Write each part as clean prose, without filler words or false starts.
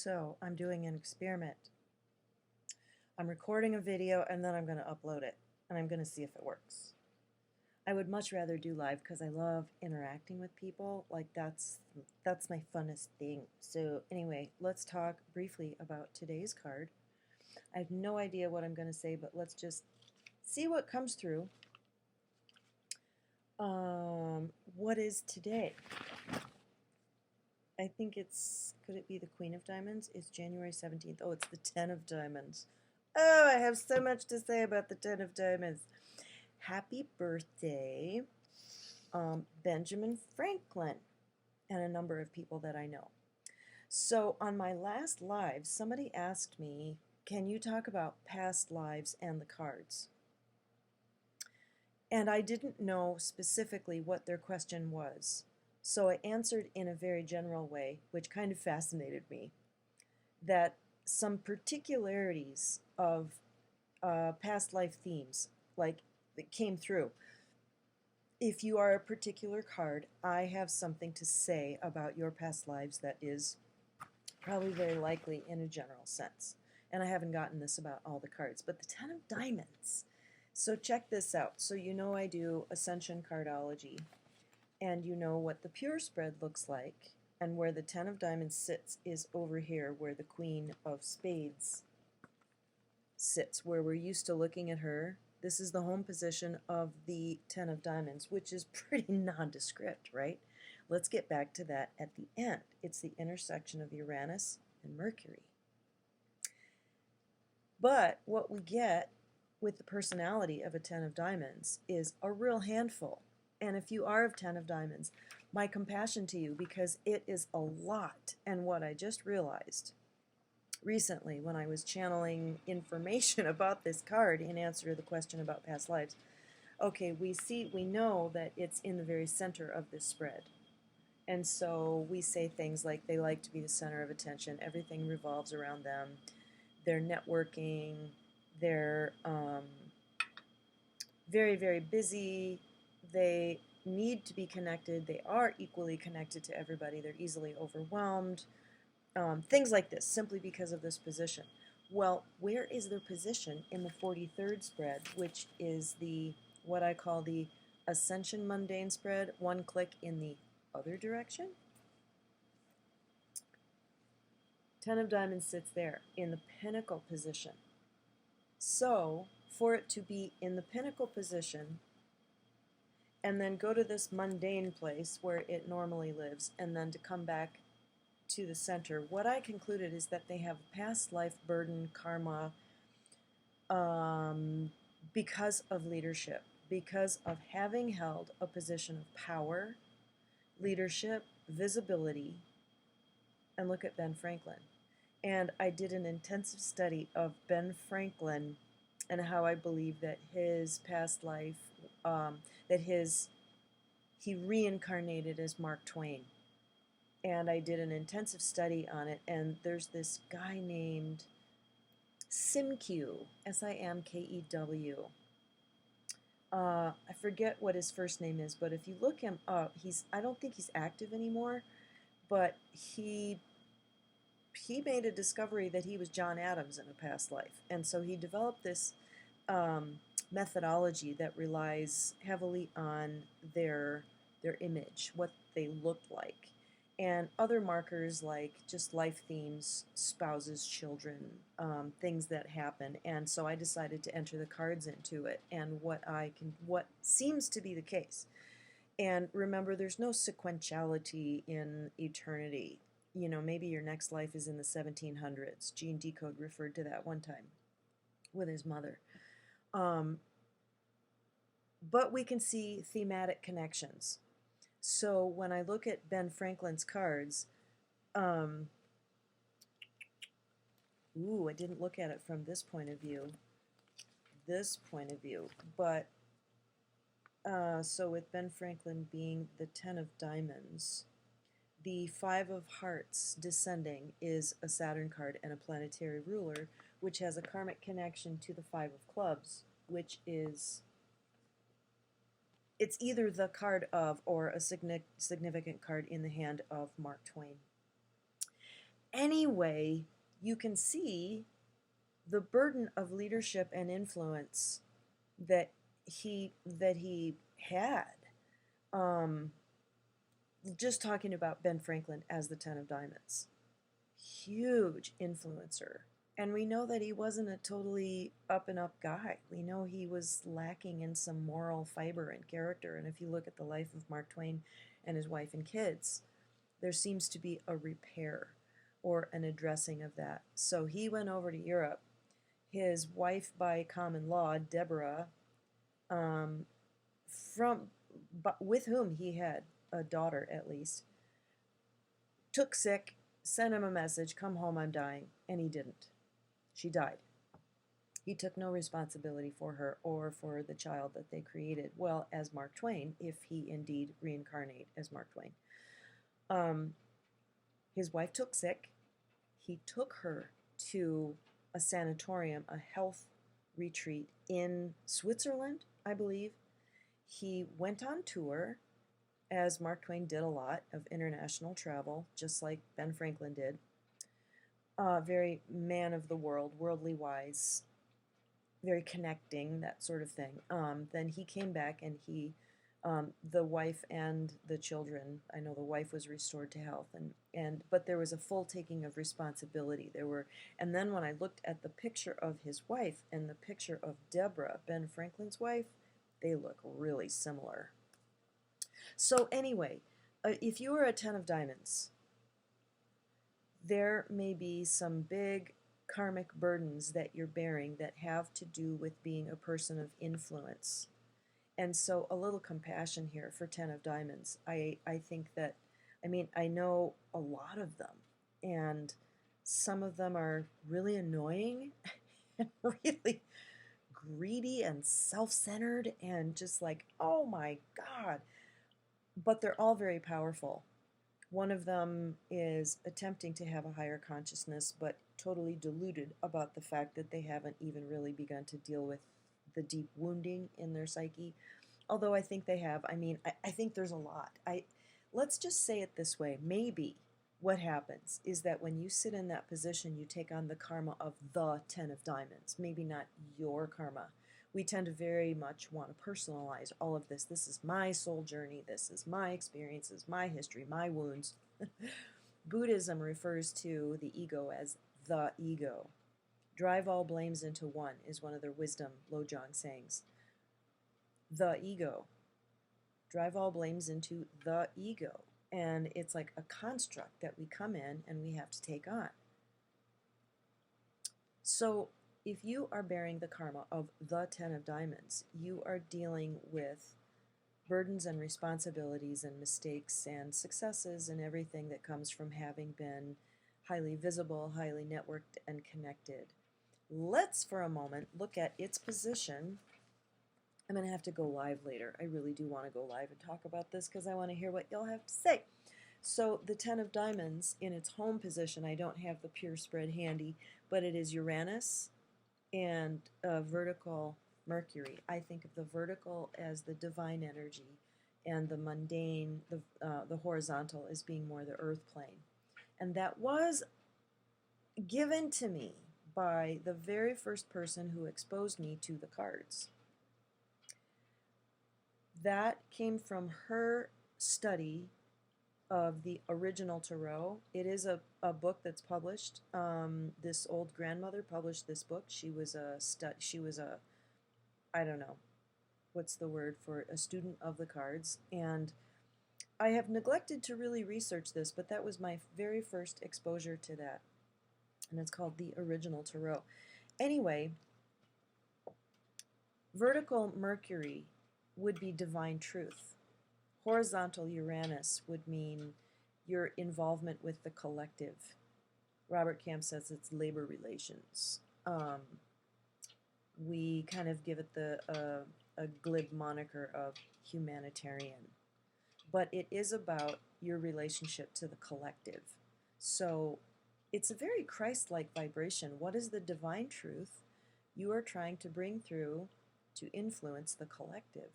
So I'm doing an experiment. I'm recording a video and then I'm going to upload it and I'm going to see if it works. I would much rather do live because I love interacting with people. Like that's my funnest thing. So anyway, let's talk briefly about today's card. I have no idea what I'm going to say, but let's just see what comes through. What is today? I think could it be the Queen of Diamonds? It's January 17th. Oh, it's the 10 of Diamonds. Oh, I have so much to say about the 10 of Diamonds. Happy birthday, Benjamin Franklin, and a number of people that I know. So on my last live, somebody asked me, can you talk about past lives and the cards? And I didn't know specifically what their question was. So I answered in a very general way, which kind of fascinated me, that some particularities of past life themes, like that came through. If you are a particular card, I have something to say about your past lives that is probably very likely in a general sense. And I haven't gotten this about all the cards, but the 10 of Diamonds. So check this out. So you know I do Ascension Cardology, and you know what the pure spread looks like, and where the 10 of Diamonds sits is over here where the Queen of Spades sits, where we're used to looking at her. This is the home position of the 10 of Diamonds, which is pretty nondescript, right? Let's get back to that at the end. It's the intersection of Uranus and Mercury. But what we get with the personality of a 10 of Diamonds is a real handful. And if you are of 10 of Diamonds, my compassion to you, because it is a lot. And what I just realized recently when I was channeling information about this card in answer to the question about past lives, okay, we know that it's in the very center of this spread. And so we say things like they like to be the center of attention. Everything revolves around them. They're networking. They're very, very busy. They need to be connected. They are equally connected to everybody. They're easily overwhelmed. Things like this, simply because of this position. Well, where is their position in the 43rd spread, which is what I call the Ascension Mundane spread, one click in the other direction? 10 of Diamonds sits there in the pinnacle position. So, for it to be in the pinnacle position, and then go to this mundane place where it normally lives, and then to come back to the center, what I concluded is that they have past life burden, karma, because of leadership, because of having held a position of power, leadership, visibility. And look at Ben Franklin. And I did an intensive study of Ben Franklin and how I believe that his past life, he reincarnated as Mark Twain. And I did an intensive study on it, and there's this guy named Simkew, Simkew. I forget what his first name is, but if you look him up, I don't think he's active anymore, but he made a discovery that he was John Adams in a past life. And so he developed this methodology that relies heavily on their image, what they looked like, and other markers like just life themes, spouses, children, things that happen. And so I decided to enter the cards into it and what seems to be the case. And remember, there's no sequentiality in eternity. You know, maybe your next life is in the 1700s. Gene Decode referred to that one time with his mother. But we can see thematic connections. So when I look at Ben Franklin's cards, I didn't look at it from this point of view, but so with Ben Franklin being the 10 of Diamonds, the 5 of Hearts descending is a Saturn card and a planetary ruler, which has a karmic connection to the 5 of Clubs, which is, it's either the card of or a significant card in the hand of Mark Twain. anyway, you can see the burden of leadership and influence that he had. Um, just talking about Ben Franklin as the Ten of Diamonds, huge influencer. And we know that he wasn't a totally up and up guy. We know he was lacking in some moral fiber and character. And if you look at the life of Mark Twain and his wife and kids, there seems to be a repair or an addressing of that. So he went over to Europe. His wife, by common law, Deborah, um, with whom he had a daughter at least, took sick, sent him a message, come home, I'm dying, and he didn't. She died. He took no responsibility for her or for the child that they created. Well, as Mark Twain, if he indeed reincarnate as Mark Twain. His wife took sick. He took her to a sanatorium, a health retreat in Switzerland, I believe. He went on tour, as Mark Twain did a lot of international travel, just like Ben Franklin did. Very man of the world, worldly wise, very connecting, that sort of thing. Then he came back and the wife and the children, I know the wife was restored to health, but there was a full taking of responsibility. And then when I looked at the picture of his wife and the picture of Deborah, Ben Franklin's wife, they look really similar. So anyway, if you are a Ten of Diamonds, there may be some big karmic burdens that you're bearing that have to do with being a person of influence. And so a little compassion here for Ten of Diamonds. I think that, I know a lot of them, and some of them are really annoying and really greedy and self-centered and just like, oh my God. But they're all very powerful. One of them is attempting to have a higher consciousness, but totally deluded about the fact that they haven't even really begun to deal with the deep wounding in their psyche. Although I think they have. I think there's a lot. Let's just say it this way. Maybe what happens is that when you sit in that position, you take on the karma of the Ten of Diamonds. Maybe not your karma. We tend to very much want to personalize all of this. This is my soul journey. This is my experiences, my history, my wounds. Buddhism refers to the ego as the ego. Drive all blames into one is one of their wisdom Lojong sayings. The ego. Drive all blames into the ego. And it's like a construct that we come in and we have to take on. So if you are bearing the karma of the Ten of Diamonds, you are dealing with burdens and responsibilities and mistakes and successes and everything that comes from having been highly visible, highly networked, and connected. Let's, for a moment, look at its position. I'm going to have to go live later. I really do want to go live and talk about this because I want to hear what y'all have to say. So the Ten of Diamonds in its home position, I don't have the pure spread handy, but it is Uranus and vertical Mercury. I think of the vertical as the divine energy and the mundane, the horizontal, as being more the earth plane. And that was given to me by the very first person who exposed me to the cards. That came from her study of the original tarot. It is a book that's published. This old grandmother published this book. She was a I don't know, what's the word for a student of the cards. And I have neglected to really research this, but that was my very first exposure to that. And it's called the original tarot. Anyway, vertical Mercury would be divine truth. Horizontal Uranus would mean your involvement with the collective. Robert Camp says it's labor relations. We kind of give it a glib moniker of humanitarian. But it is about your relationship to the collective. So it's a very Christ-like vibration. What is the divine truth you are trying to bring through to influence the collective?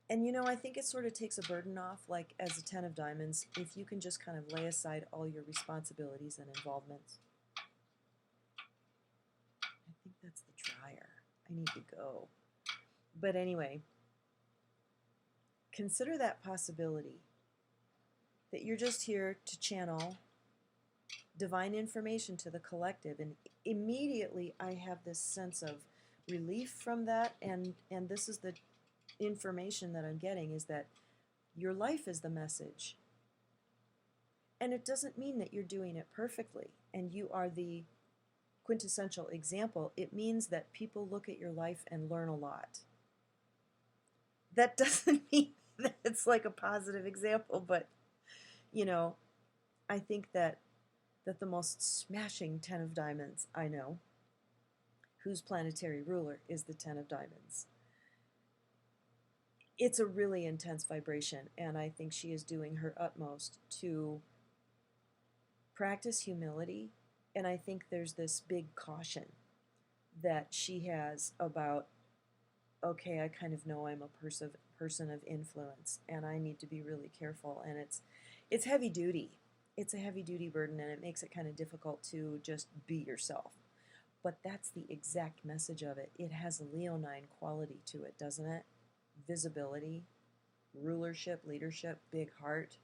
And you know, I think it sort of takes a burden off, like as a Ten of Diamonds, if you can just kind of lay aside all your responsibilities and involvements. I think that's the dryer. I need to go. But anyway, consider that possibility that you're just here to channel divine information to the collective. And immediately I have this sense of relief from that. And this is the information that I'm getting, is that your life is the message. And it doesn't mean that you're doing it perfectly and you are the quintessential example. It means that people look at your life and learn a lot. That doesn't mean that it's like a positive example, but you know, I think that the most smashing Ten of Diamonds I know, whose planetary ruler is the Ten of Diamonds, it's a really intense vibration, and I think she is doing her utmost to practice humility. And I think there's this big caution that she has about, okay, I kind of know I'm a person of influence, and I need to be really careful. And it's heavy duty. It's a heavy duty burden, and it makes it kind of difficult to just be yourself. But that's the exact message of it. It has a Leonine quality to it, doesn't it? Visibility, rulership, leadership, big heart.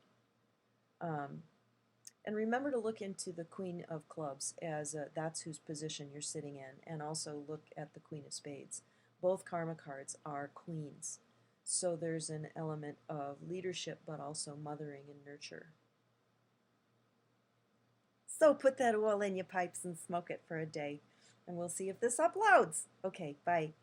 And remember to look into the Queen of Clubs, as that's whose position you're sitting in, and also look at the Queen of Spades. Both karma cards are queens. So there's an element of leadership, but also mothering and nurture. So put that all in your pipes and smoke it for a day, and we'll see if this uploads. Okay, bye.